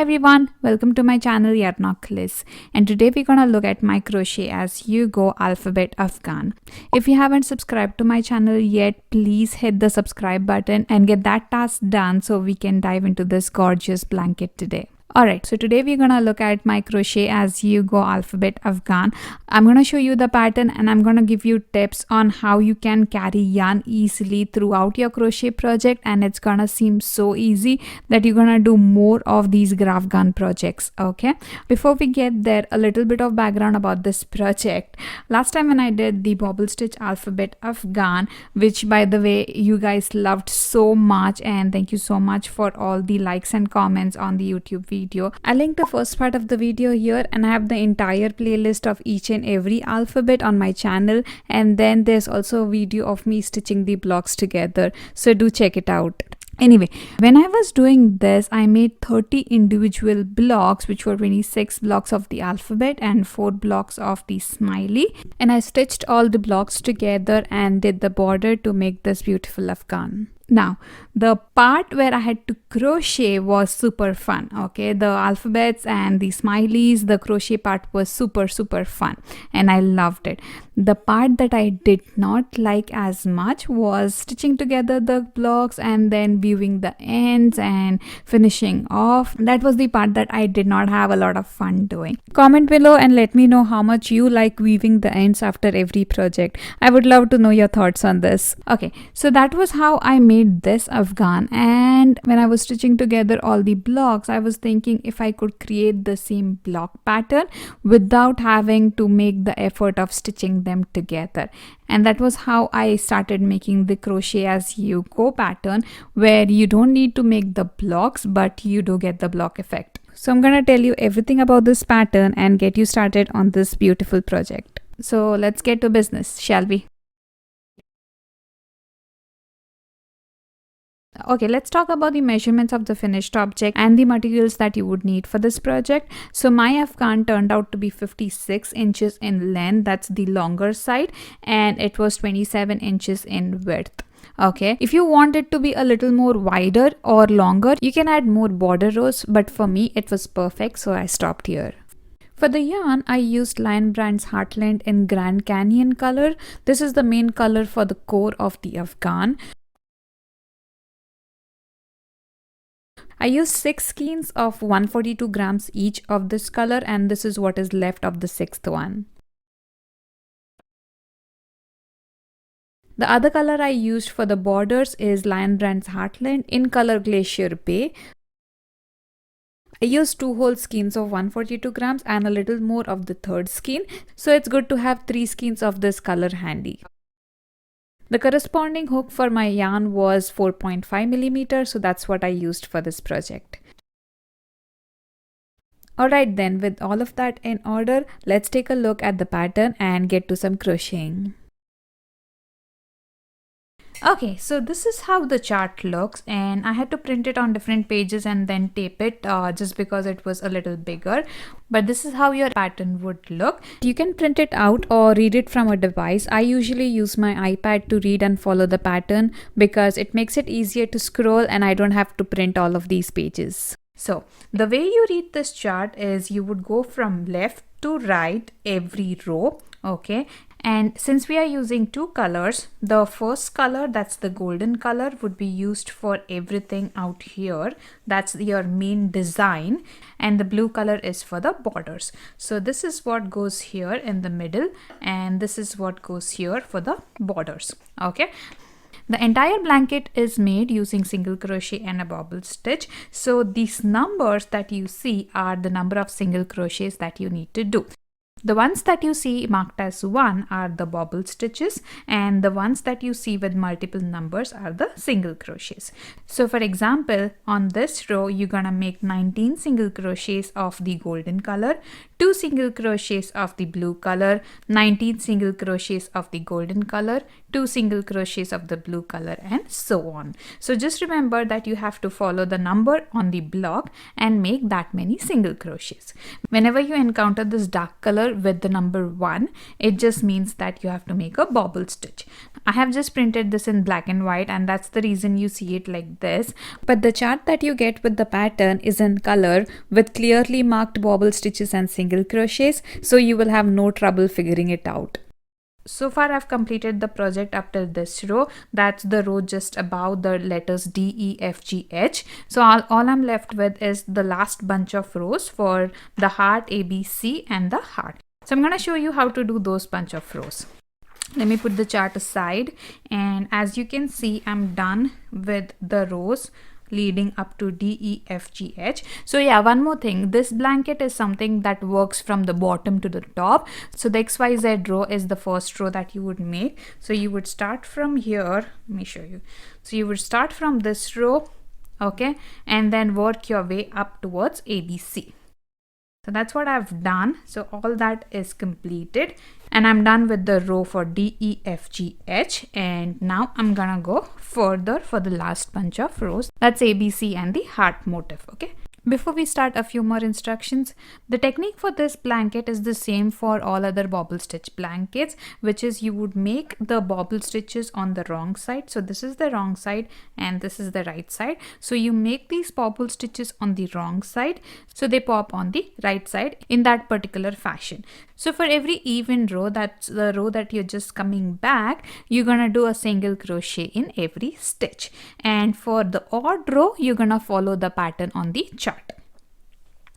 everyone, welcome to my channel Yarnaklis, and today we're gonna look at my crochet as you go alphabet Afghan. If you haven't subscribed to my channel yet, please hit the subscribe button and get that task done so we can dive into this gorgeous blanket today. Alright, so today we're gonna look at my crochet as you go alphabet Afghan. I'm gonna show you the pattern and I'm gonna give you tips on how you can carry yarn easily throughout your crochet project, and it's gonna seem so easy that you're gonna do more of these grapghan projects. Okay, before we get there, a little bit of background about this project. Last time when I did the bobble stitch alphabet Afghan, which by the way you guys loved so much, and thank you so much for all the likes and comments on the YouTube video. I linked the first part of the video here, and I have the entire playlist of each and every alphabet on my channel, and then there's also a video of me stitching the blocks together, so do check it out. Anyway, when I was doing this, I made 30 individual blocks, which were 26 blocks of the alphabet and 4 blocks of the smiley, and I stitched all the blocks together and did the border to make this beautiful Afghan. Now, the part where I had to crochet was super fun. Okay, the alphabets and the smileys, the crochet part was super fun and I loved it. The part that I did not like as much was stitching together the blocks and then viewing the ends and finishing off. That was the part that I did not have a lot of fun doing. Comment below and let me know how much you like weaving the ends after every project. I would love to know your thoughts on this. Okay, so that was how I made this Afghan, and when I was stitching together all the blocks, I was thinking if I could create the same block pattern without having to make the effort of stitching them together. And that was how I started making the crochet as you go pattern, where you don't need to make the blocks but you do get the block effect. So I'm gonna tell you everything about this pattern and get you started on this beautiful project. So let's get to business, shall we? Okay, let's talk about the measurements of the finished object and the materials that you would need for this project. So my Afghan turned out to be 56 inches in length, that's the longer side, and it was 27 inches in width. Okay, if you want it to be a little more wider or longer, you can add more border rows, but for me it was perfect, so I stopped here. For the yarn, I used Lion Brand's Heartland in Grand Canyon color. This is the main color for the core of the Afghan. I used 6 skeins of 142 grams each of this color, and this is what is left of the 6th one. The other color I used for the borders is Lion Brand's Heartland in color Glacier Bay. I used 2 whole skeins of 142 grams and a little more of the 3rd skein, so it's good to have 3 skeins of this color handy. The corresponding hook for my yarn was 4.5 millimeters, so that's what I used for this project. Alright then, with all of that in order, let's take a look at the pattern and get to some crocheting. Okay, so this is how the chart looks, and I had to print it on different pages and then tape it just because it was a little bigger. But this is how your pattern would look. You can print it out or read it from a device. I usually use my iPad to read and follow the pattern because it makes it easier to scroll and I don't have to print all of these pages. So the way you read this chart is you would go from left to right every row. Okay, and since we are using 2 colors, the first color, that's the golden color, would be used for everything out here. That's your main design, and the blue color is for the borders. So this is what goes here in the middle, and this is what goes here for the borders. Okay, the entire blanket is made using single crochet and a bobble stitch. So these numbers that you see are the number of single crochets that you need to do. The ones that you see marked as 1 are the bobble stitches, and the ones that you see with multiple numbers are the single crochets. So for example, on this row, you're gonna make 19 single crochets of the golden color, 2 single crochets of the blue color, 19 single crochets of the golden color, 2 single crochets of the blue color, and so on. So just remember that you have to follow the number on the block and make that many single crochets. Whenever you encounter this dark color with the number 1, it just means that you have to make a bobble stitch. I have just printed this in black and white, and that's the reason you see it like this. But the chart that you get with the pattern is in color with clearly marked bobble stitches and single crochets, so you will have no trouble figuring it out. So far I've completed the project up till this row. That's the row just above the letters D, E, F, G, H. So all I'm left with is the last bunch of rows for the heart, A, B, C and the heart. So I'm going to show you how to do those bunch of rows. Let me put the chart aside, and as you can see, I'm done with the rows leading up to D, E, F, G, H. So yeah, one more thing, this blanket is something that works from the bottom to the top. So the XYZ row is the first row that you would make. So you would start from here. Let me show you. So you would start from this row, okay, and then work your way up towards ABC. So that's what I've done. So all that is completed, and I'm done with the row for D, E, F, G, H. And now I'm gonna go further for the last bunch of rows. That's A, B, C and the heart motif. Okay. Before we start, a few more instructions. The technique for this blanket is the same for all other bobble stitch blankets, which is you would make the bobble stitches on the wrong side. So this is the wrong side and this is the right side. So you make these bobble stitches on the wrong side, so they pop on the right side in that particular fashion. So for every even row, that's the row that you're just coming back, you're gonna do a single crochet in every stitch. And for the odd row, you're gonna follow the pattern on the chart.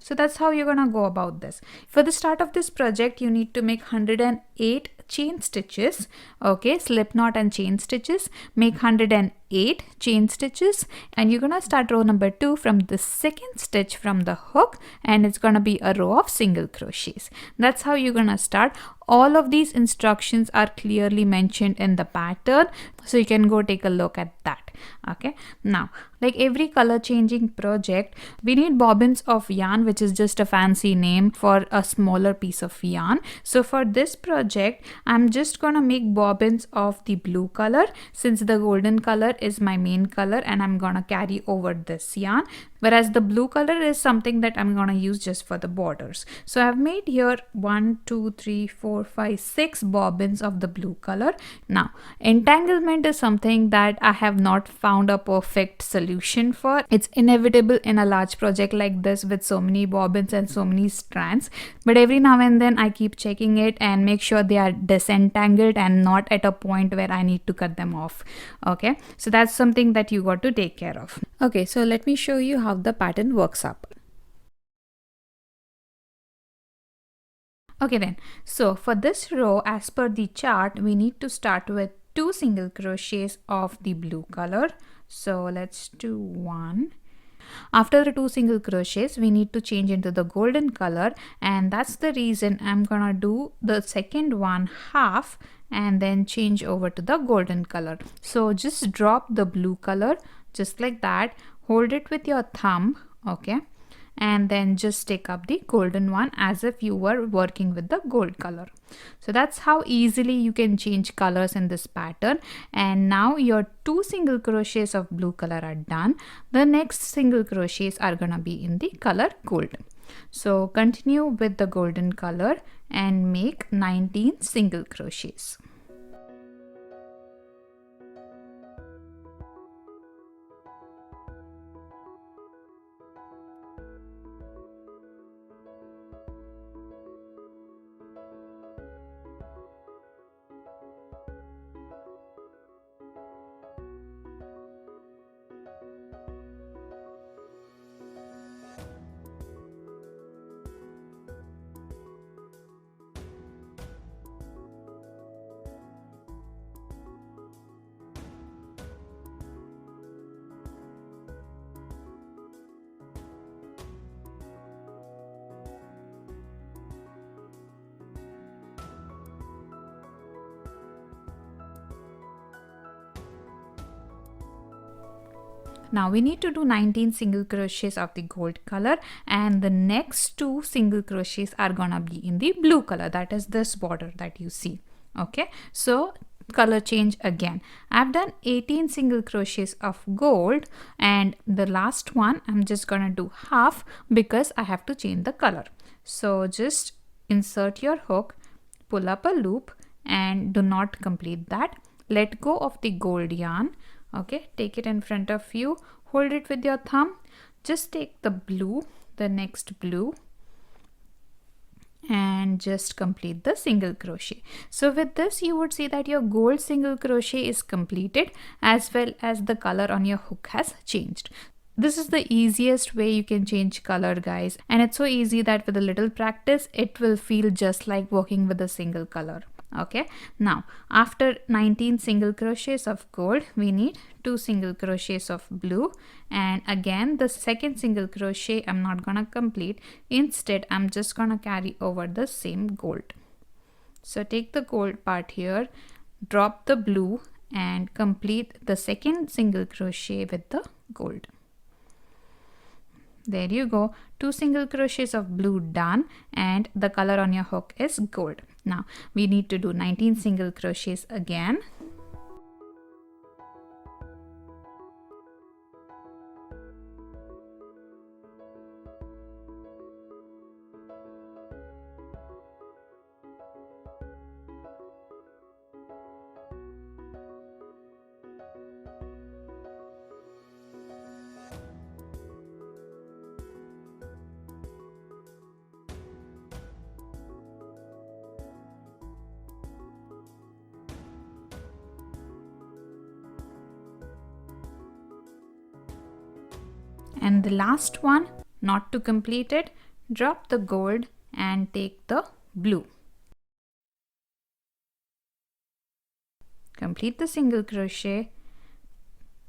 So that's how you're gonna go about this. For the start of this project, you need to make 108 chain stitches. Okay, slip knot and chain stitches. Make 108 chain stitches, and you're gonna start row number 2 from the second stitch from the hook, and it's gonna be a row of single crochets. That's how you're gonna start. All of these instructions are clearly mentioned in the pattern, so you can go take a look at that. Okay, now like every color changing project, we need bobbins of yarn, which is just a fancy name for a smaller piece of yarn. So for this project, I'm just gonna make bobbins of the blue color, since the golden color is my main color and I'm gonna carry over this yarn, whereas the blue color is something that I'm gonna use just for the borders. So I've made here 1, 2, 3, 4, 5, 6 bobbins of the blue color. Now entanglement is something that I have not found a perfect solution for. It's inevitable in a large project like this with so many bobbins and so many strands, but every now and then I keep checking it and make sure they are disentangled and not at a point where I need to cut them off. Okay, so that's something that you got to take care of. Okay, so let me show you how the pattern works up. Okay then, so for this row, as per the chart, we need to start with 2 single crochets of the blue color. So let's do 1. After the 2 single crochets, we need to change into the golden color, and that's the reason I'm gonna do the second one half and then change over to the golden color. So just drop the blue color just like that, hold it with your thumb, okay, and then just take up the golden one as if you were working with the gold color. So that's how easily you can change colors in this pattern. And now your 2 single crochets of blue color are done. The next single crochets are gonna be in the color gold. So continue with the golden color and make 19 single crochets. Now we need to do 19 single crochets of the gold color, and the next 2 single crochets are gonna be in the blue color, that is this border that you see. Okay, so color change again. I've done 18 single crochets of gold, and the last one I'm just gonna do half because I have to change the color. So just insert your hook, pull up a loop, and do not complete that. Let go of the gold yarn. Okay, take it in front of you, hold it with your thumb, just take the blue, the next blue, and just complete the single crochet. So with this you would see that your gold single crochet is completed, as well as the color on your hook has changed. This is the easiest way you can change color, guys, and it's so easy that with a little practice it will feel just like working with a single color. Okay, now after 19 single crochets of gold, we need 2 single crochets of blue, and again the second single crochet I'm not gonna complete. Instead, I'm just gonna carry over the same gold. So take the gold part here, drop the blue, and complete the second single crochet with the gold. There you go, 2 single crochets of blue done, and the color on your hook is gold. Now we need to do 19 single crochets again. And the last one, not to complete it, drop the gold and take the blue. Complete the single crochet.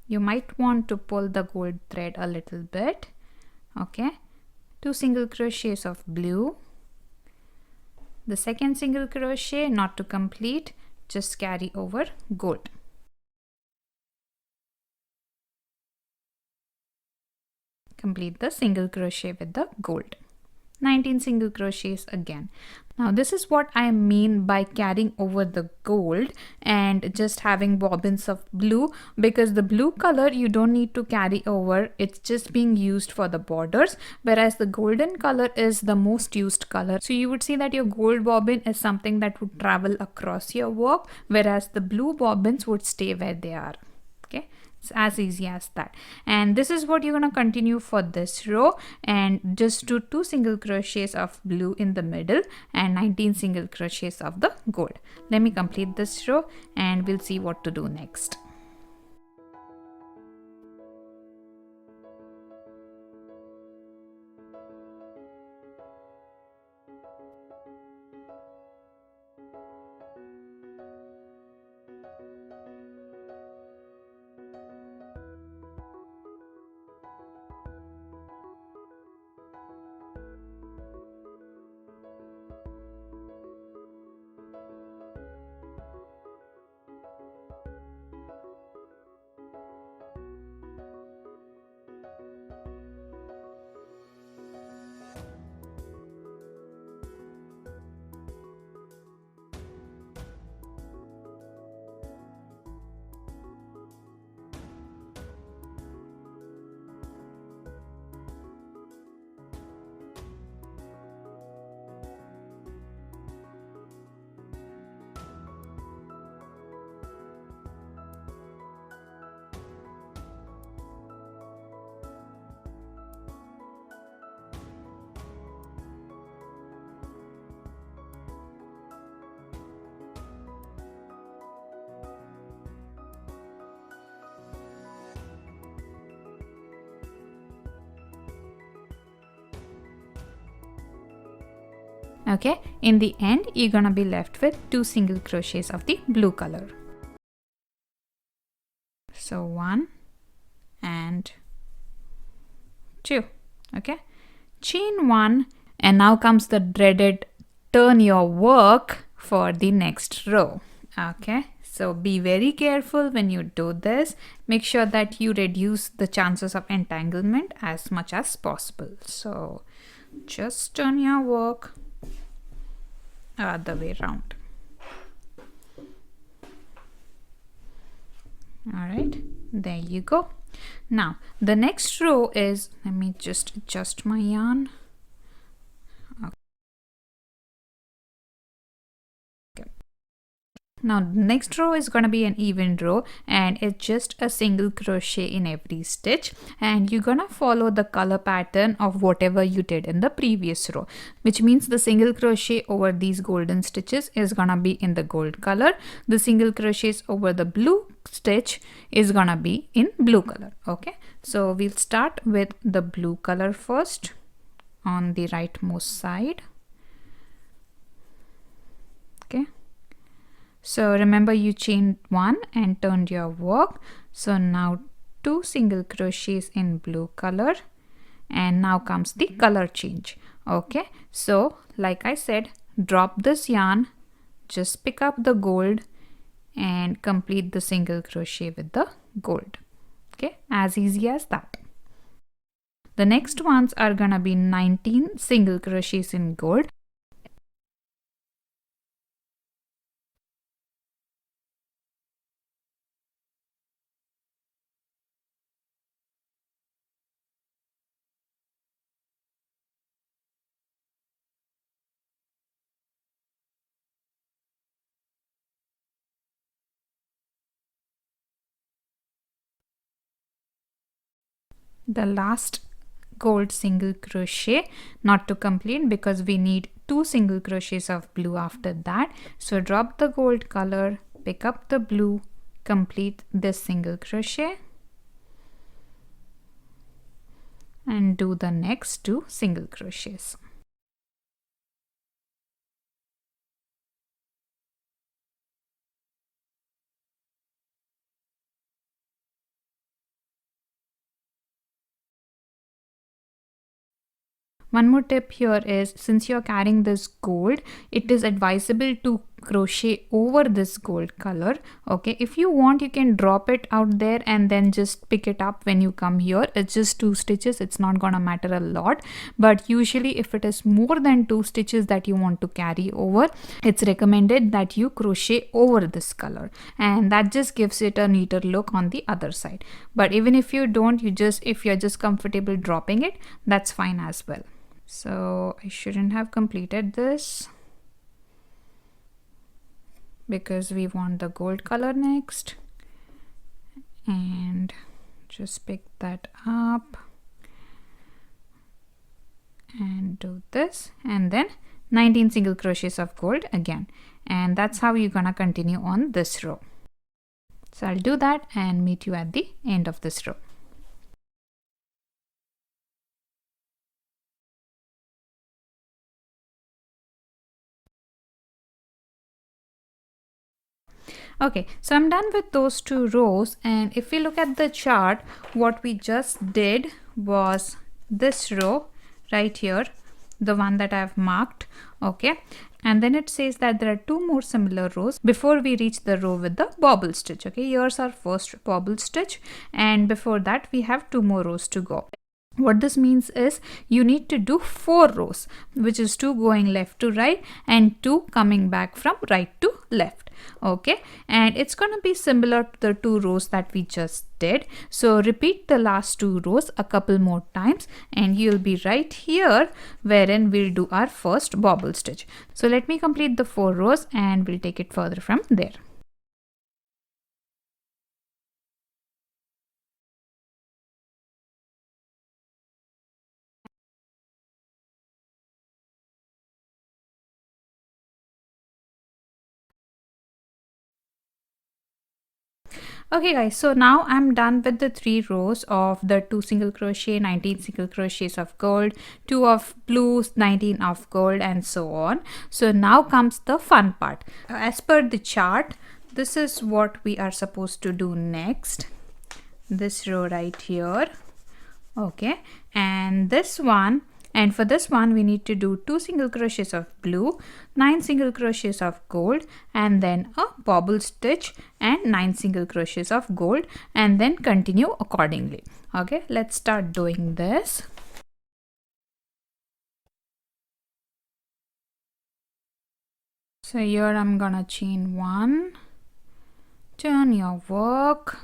You might want to pull the gold thread a little bit. Okay, 2 single crochets of blue. The second single crochet, not to complete, just carry over gold. Complete the single crochet with the gold. 19 single crochets again. Now this is what I mean by carrying over the gold and just having bobbins of blue, because the blue color you don't need to carry over, it's just being used for the borders, whereas the golden color is the most used color. So you would see that your gold bobbin is something that would travel across your work, whereas the blue bobbins would stay where they are. Okay, it's as easy as that. And this is what you're going to continue for this row, and just do 2 single crochets of blue in the middle and 19 single crochets of the gold. Let me complete this row and we'll see what to do next. Okay, in the end you're gonna be left with 2 single crochets of the blue color. So 1 and 2. Okay, chain 1, and now comes the dreaded turn your work for the next row. Okay, so be very careful when you do this. Make sure that you reduce the chances of entanglement as much as possible. So just turn your work other way around. All right, there you go. Now the next row is, let me just adjust my yarn. Now the next row is going to be an even row, and it's just a single crochet in every stitch, and you're gonna follow the color pattern of whatever you did in the previous row, which means the single crochet over these golden stitches is gonna be in the gold color, the single crochets over the blue stitch is gonna be in blue color. Okay, so we'll start with the blue color first on the rightmost side. Okay, so remember you chained one and turned your work. So now 2 single crochets in blue color, and now comes the color change. Okay, so like I said, drop this yarn, just pick up the gold and complete the single crochet with the gold. Okay, as easy as that. The next ones are gonna be 19 single crochets in gold. The last gold single crochet, not to complete because we need 2 single crochets of blue after that. So drop the gold color, pick up the blue, complete this single crochet and do the next 2 single crochets. One more tip here is, since you're carrying this gold, it is advisable to crochet over this gold color. Okay, if you want, you can drop it out there and then just pick it up when you come here. It's just 2 stitches, it's not gonna matter a lot, but usually if it is more than 2 stitches that you want to carry over, it's recommended that you crochet over this color, and that just gives it a neater look on the other side. But even if you don't, if you're just comfortable dropping it, that's fine as well. So I shouldn't have completed this because we want the gold color next, and just pick that up and do this, and then 19 single crochets of gold again, and that's how you're gonna continue on this row. So I'll do that and meet you at the end of this row. Okay, so I'm done with those 2 rows, and if we look at the chart, what we just did was this row right here, the one that I've marked. Okay, and then it says that there are 2 more similar rows before we reach the row with the bobble stitch. Okay, here's our first bobble stitch, and before that we have 2 more rows to go. What this means is you need to do 4 rows, which is 2 going left to right and 2 coming back from right to left. Okay, and it's going to be similar to the 2 rows that we just did. So repeat the last 2 rows a couple more times and you'll be right here wherein we'll do our first bobble stitch. So let me complete the 4 rows and we'll take it further from there. Okay guys, so now I'm done with the 3 rows of the 2 single crochet, 19 single crochets of gold, 2 of blues, 19 of gold, and so on. So now comes the fun part. As per the chart, this is what we are supposed to do next. This row right here. Okay, and this one, and for this one we need to do 2 single crochets of blue, 9 single crochets of gold, and then a bobble stitch and 9 single crochets of gold, and then continue accordingly. Okay, let's start doing this. So here I'm gonna chain 1, turn your work,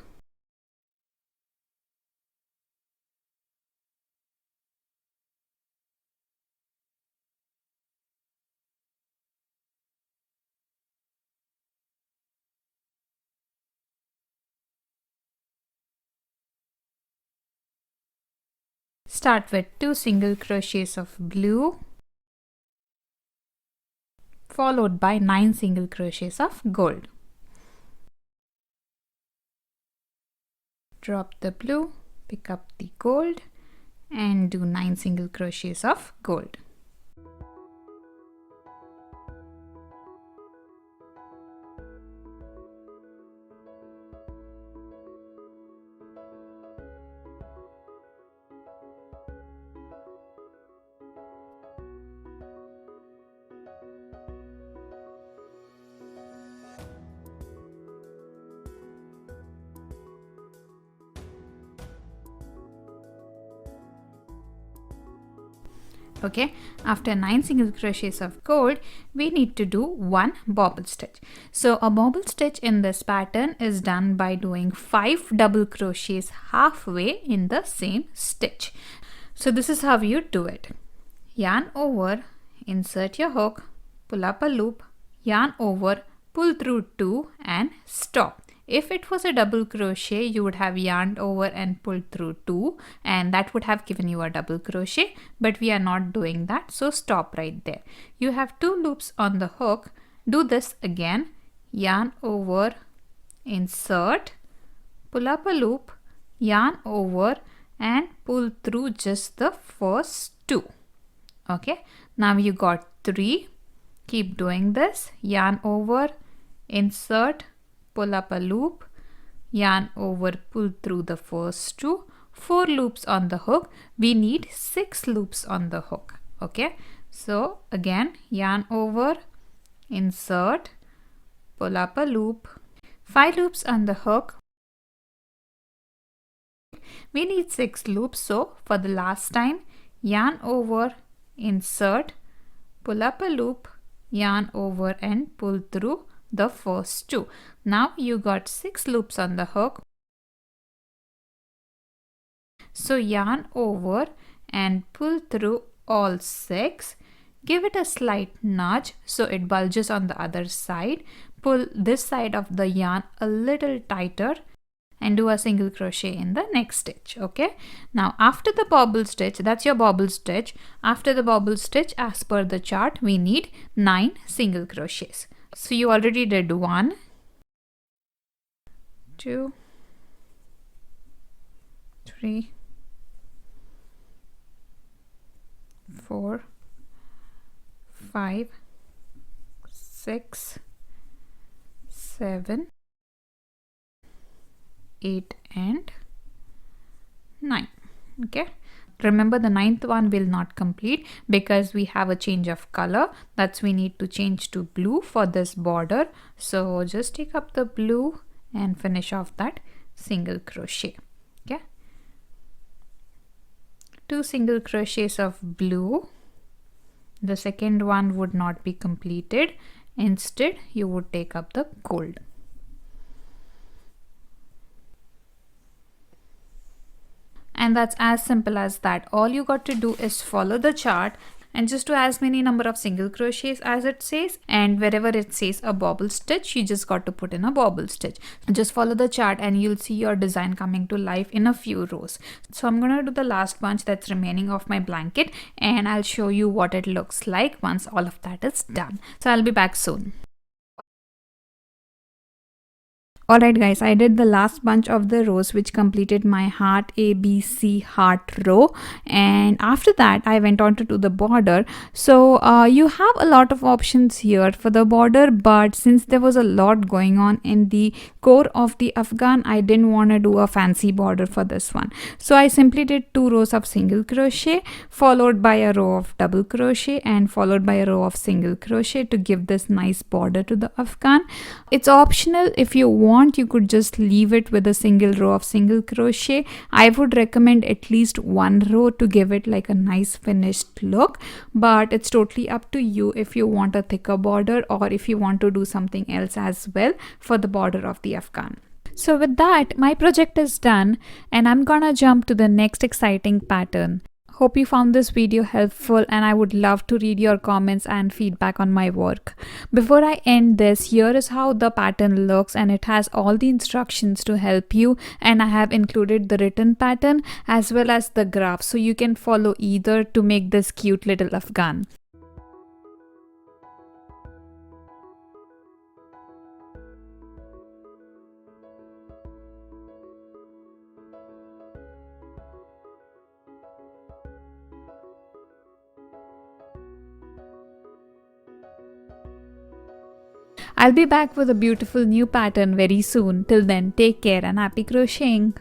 start with 2 single crochets of blue followed by 9 single crochets of gold. Drop the blue, pick up the gold and do 9 single crochets of gold. Okay, after 9 single crochets of gold, we need to do 1 bobble stitch. So a bobble stitch in this pattern is done by doing 5 double crochets halfway in the same stitch. So this is how you do it. Yarn over, insert your hook, pull up a loop, yarn over, pull through 2 and stop. If it was a double crochet, you would have yarned over and pulled through 2 and that would have given you a double crochet, but we are not doing that, so stop right there. You have 2 loops on the hook. Do this again, yarn over, insert, pull up a loop, yarn over and pull through just the first 2. Okay, now you got 3. Keep doing this, yarn over, insert, pull up a loop, yarn over, pull through the first 2, 4 loops on the hook. We need 6 loops on the hook. Okay, so again, yarn over, insert, pull up a loop, 5 loops on the hook. We need 6 loops, so for the last time, yarn over, insert, pull up a loop, yarn over and pull through the first 2. Now you got 6 loops on the hook. So yarn over and pull through all 6. Give it a slight nudge so it bulges on the other side. Pull this side of the yarn a little tighter and do a single crochet in the next stitch. Okay, now after the bobble stitch, that's your bobble stitch. After the bobble stitch, as per the chart, we need 9 single crochets. So you already did 1, 2, 3, 4, 5, 6, 7, 8 and 9. Okay, remember the 9th one will not complete because we have a change of color. That's we need to change to blue for this border. So just take up the blue and finish off that single crochet. Okay, 2 single crochets of blue. The second one would not be completed. Instead, you would take up the gold. And that's as simple as that. All you got to do is follow the chart and just do as many number of single crochets as it says, and wherever it says a bobble stitch, you just got to put in a bobble stitch. Just follow the chart and you'll see your design coming to life in a few rows. So I'm gonna do the last bunch that's remaining of my blanket and I'll show you what it looks like once all of that is done. So I'll be back soon. Alright guys, I did the last bunch of the rows which completed my heart ABC heart row, and after that I went on to do the border. So you have a lot of options here for the border, but since there was a lot going on in the core of the afghan, I didn't want to do a fancy border for this one. So I simply did 2 rows of single crochet followed by a row of double crochet and followed by a row of single crochet to give this nice border to the afghan. It's optional. If you want, you could just leave it with a single row of single crochet. I would recommend at least 1 row to give it like a nice finished look, but it's totally up to you if you want a thicker border or if you want to do something else as well for the border of the afghan. So with that, my project is done and I'm gonna jump to the next exciting pattern. Hope you found this video helpful, and I would love to read your comments and feedback on my work. Before I end this, here is how the pattern looks, and it has all the instructions to help you, and I have included the written pattern as well as the graph, so you can follow either to make this cute little afghan. I'll be back with a beautiful new pattern very soon. Till then, take care and happy crocheting!